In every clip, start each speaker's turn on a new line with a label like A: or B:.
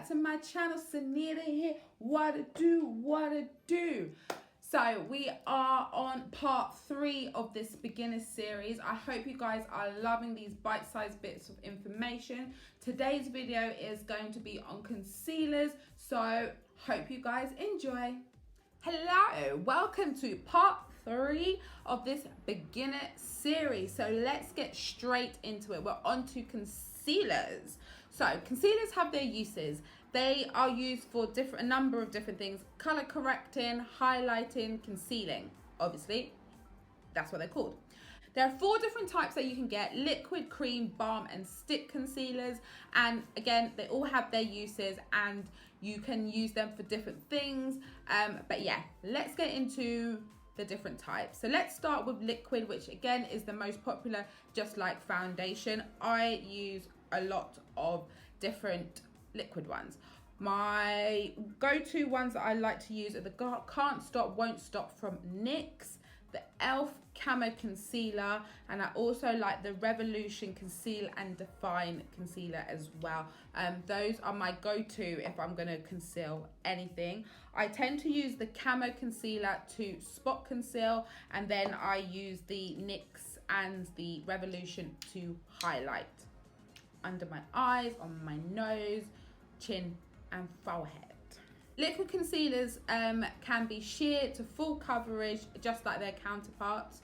A: back to my channel. Sanita here. What to do? So we are on part 3 of this beginner series. I hope you guys are loving these bite-sized bits of information. Today's video is going to be on concealers, so hope you guys enjoy. Hello, welcome to part 3 of this beginner series. So let's get straight into it. We're on to concealers. So concealers have their uses. They are used for a number of different things: color correcting, highlighting, concealing. Obviously, that's what they're called. There are 4 different types that you can get: liquid, cream, balm, and stick concealers. And again, they all have their uses and you can use them for different things. But yeah, let's get into the different types. So let's start with liquid, which again is the most popular, just like foundation. I use a lot of different liquid ones. My go-to ones that I like to use are the Can't Stop Won't Stop from NYX, the e.l.f. Camo Concealer, and I also like the Revolution Conceal and Define Concealer as well. Those are my go-to if I'm going to conceal anything. I tend to use the Camo Concealer to spot conceal, and then I use the NYX and the Revolution to highlight under my eyes, on my nose, chin and forehead. Liquid concealers can be sheer to full coverage, just like their counterparts.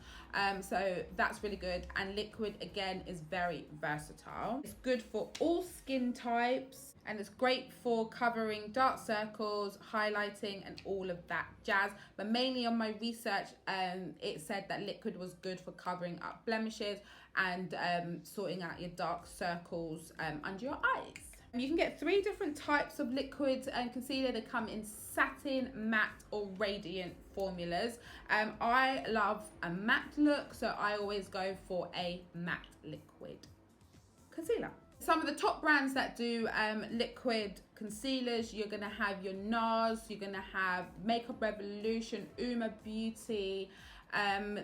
A: So that's really good. And liquid, again, is very versatile. It's good for all skin types, and it's great for covering dark circles, highlighting, and all of that jazz. But mainly on my research, it said that liquid was good for covering up blemishes and sorting out your dark circles under your eyes. You can get 3 different types of liquid and concealer. They come in satin, matte, or radiant formulas. I love a matte look, so I always go for a matte liquid concealer. Some of the top brands that do liquid concealers, you're gonna have your NARS, you're gonna have Makeup Revolution, Uma Beauty.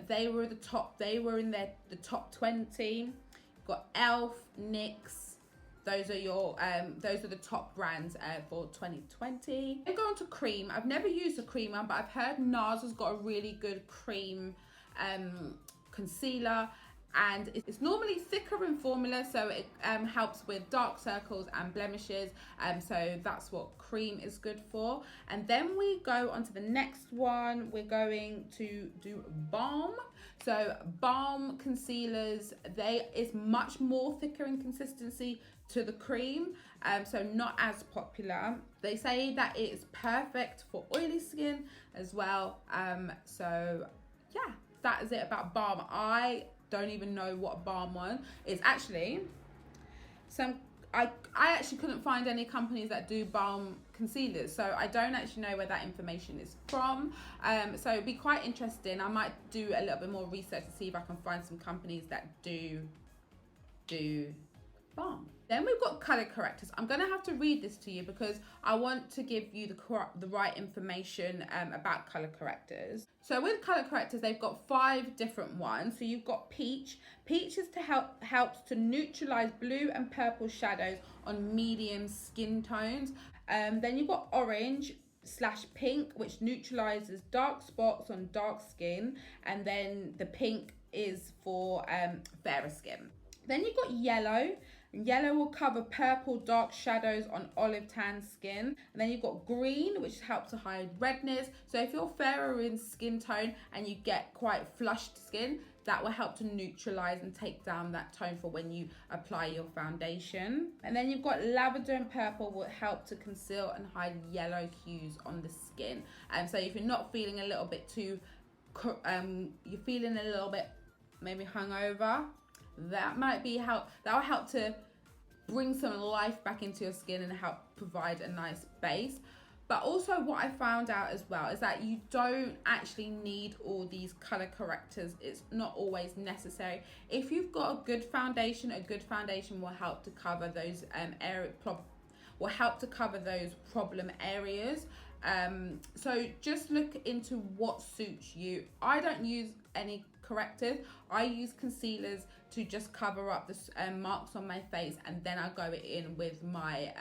A: They were the top. They were in the top 20. You've got e.l.f., NYX. Those are the top brands for 2020. I go on to cream. I've never used a cream one, but I've heard NARS has got a really good cream concealer, and it's normally thicker in formula, so it helps with dark circles and blemishes. So that's what cream is good for. And then we go on to the next one. We're going to do balm. So balm concealers, is much more thicker in consistency to the cream, so not as popular. They say that it is perfect for oily skin as well. So yeah, that is it about balm. I don't even know what a balm one is actually. I actually couldn't find any companies that do balm concealers, so I don't actually know where that information is from. So it'd be quite interesting. I might do a little bit more research to see if I can find some companies that do balm. Then we've got color correctors. I'm going to have to read this to you because I want to give you the right information about color correctors. So with color correctors, they've got 5 different ones. So you've got peach. Peach is to helps to neutralize blue and purple shadows on medium skin tones. Then you've got orange/pink, which neutralizes dark spots on dark skin, and then the pink is for fairer skin. Then you've got yellow. Yellow will cover purple dark shadows on olive tan skin. And then you've got green, which helps to hide redness. So if you're fairer in skin tone and you get quite flushed skin, that will help to neutralize and take down that tone for when you apply your foundation. And then you've got lavender and purple will help to conceal and hide yellow hues on the skin. So if you're not feeling a little bit too, you're feeling a little bit maybe hungover, that will help to bring some life back into your skin and help provide a nice base. But also what I found out as well is that you don't actually need all these color correctors. It's not always necessary. If you've got a good foundation will help to cover those problem areas. So just look into what suits you. I don't use any correctors. I use concealers to just cover up the marks on my face, and then I go in with my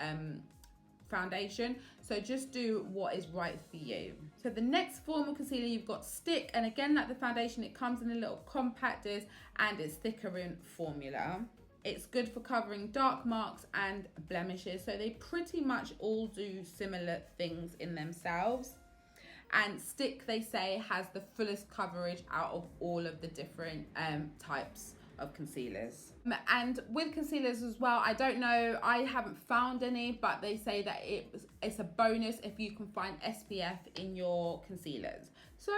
A: foundation. So just do what is right for you. So the next form of concealer, you've got Stick, and again, like the foundation, it comes in a little compact disc and it's thicker in formula. It's good for covering dark marks and blemishes. So they pretty much all do similar things in themselves. And Stick, they say, has the fullest coverage out of all of the different types of concealers. And with concealers as well, I don't know, I haven't found any, but they say that it's a bonus if you can find SPF in your concealers. So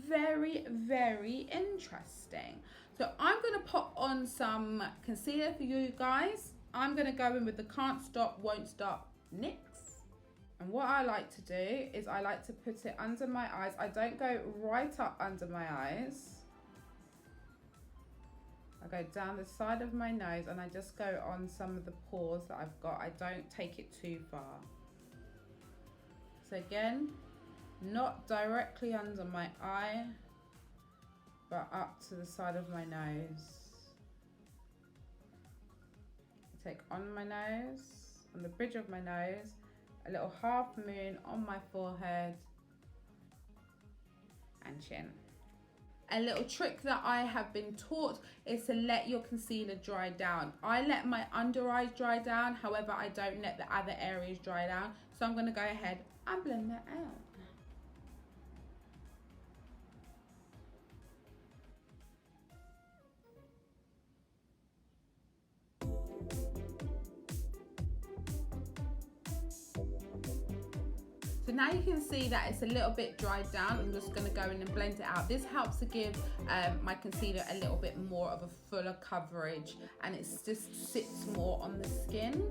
A: very, very interesting. So I'm going to pop on some concealer for you guys. I'm going to go in with the Can't Stop, Won't Stop NYX. And what I like to do is I like to put it under my eyes. I don't go right up under my eyes. I go down the side of my nose and I just go on some of the pores that I've got. I don't take it too far. So again, not directly under my eye, but up to the side of my nose. I take on my nose, on the bridge of my nose, a little half moon on my forehead and chin. A little trick that I have been taught is to let your concealer dry down. I let my under eyes dry down, however, I don't let the other areas dry down. So I'm going to go ahead and blend that out. So now you can see that it's a little bit dried down. I'm just going to go in and blend it out. This helps to give my concealer a little bit more of a fuller coverage, and it just sits more on the skin.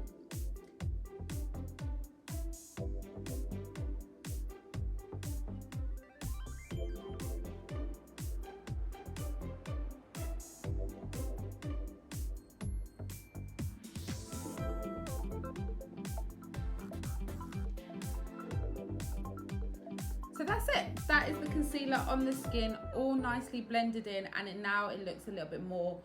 A: So that's it. That is the concealer on the skin, all nicely blended in, and now it looks a little bit more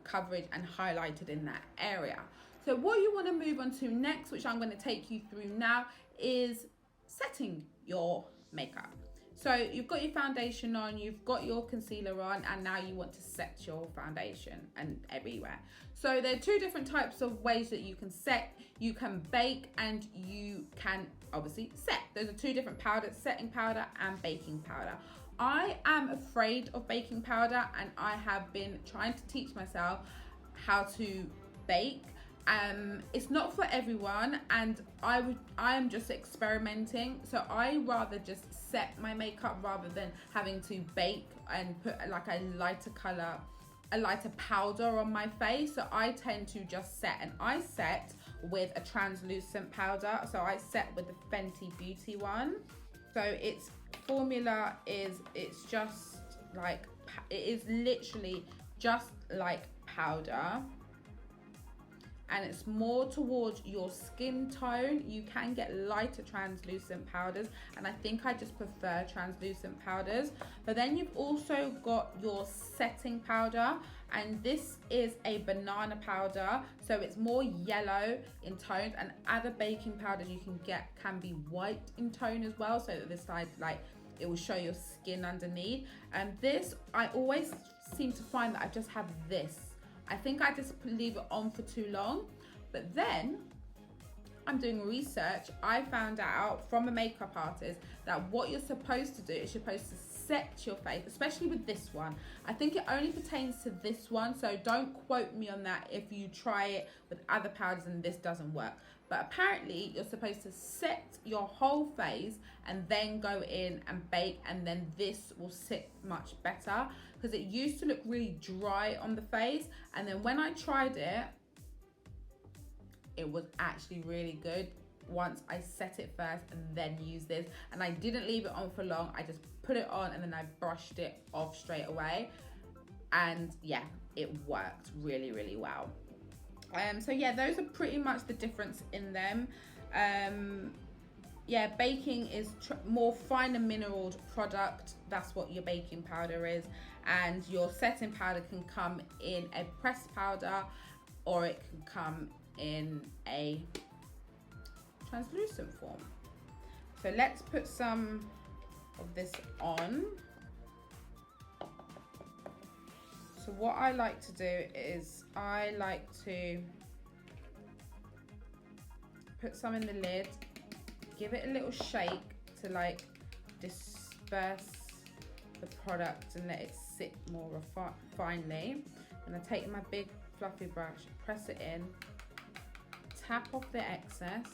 A: coverage and highlighted in that area. So what you want to move on to next, which I'm going to take you through now, is setting your makeup. So you've got your foundation on, you've got your concealer on, and now you want to set your foundation and everywhere. So there are two different types of ways that you can set. You can bake and you can obviously set. Those are two different powders, setting powder and baking powder. I am afraid of baking powder, and I have been trying to teach myself how to bake. It's not for everyone, and I am just experimenting, so I rather just set my makeup rather than having to bake and put like a lighter color, a lighter powder on my face. So I tend to just set, and I set with a translucent powder. So I set with the Fenty Beauty one. So its formula is, it's just like, it is literally just like powder, and it's more towards your skin tone. You can get lighter translucent powders, and I think I just prefer translucent powders. But then you've also got your setting powder, and this is a banana powder, so it's more yellow in tone, and other baking powders you can get can be white in tone as well, so that this side, like, it will show your skin underneath. And this, I always seem to find that I just have this. I think I just leave it on for too long. But then I'm doing research. I found out from a makeup artist that what you're supposed to do is you're supposed to set your face, especially with this one. I think it only pertains to this one, so don't quote me on that if you try it with other powders and this doesn't work. But apparently you're supposed to set your whole face and then go in and bake, and then this will sit much better, because it used to look really dry on the face, and then when I tried it, it was actually really good once I set it first and then use this. And I didn't leave it on for long. I just put it on and then I brushed it off straight away, and yeah, it worked really, really well. So yeah, those are pretty much the difference in them. Yeah, baking is more finer mineraled product. That's what your baking powder is. And your setting powder can come in a pressed powder, or it can come in a translucent form. So let's put some of this on. So what I like to do is I like to put some in the lid, give it a little shake to like disperse the product and let it sit more finely. And I take my big fluffy brush, press it in, tap off the excess,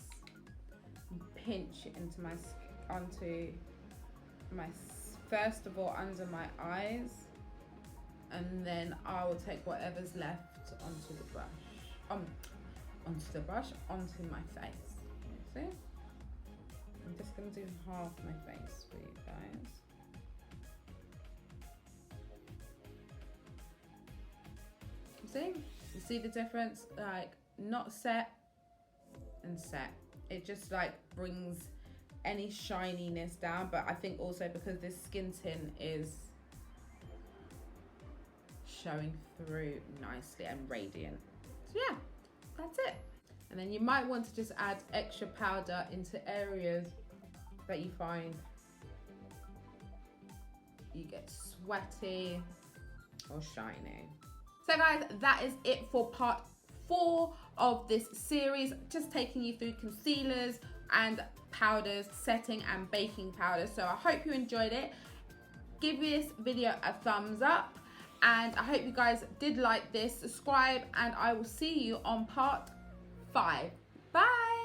A: and pinch it into onto my, first of all under my eyes, and then I will take whatever's left onto the brush, onto my face. See? I'm just gonna do half my face for you guys. You see the difference? Like, not set and set. It just like brings any shininess down, but I think also because this skin tint is showing through nicely and radiant. So yeah, that's it. And then you might want to just add extra powder into areas that you find you get sweaty or shiny. So guys, that is it for part 4 of this series, just taking you through concealers and powders, setting and baking powders. So I hope you enjoyed it. Give this video a thumbs up, and I hope you guys did like this. Subscribe, and I will see you on part 5. Bye.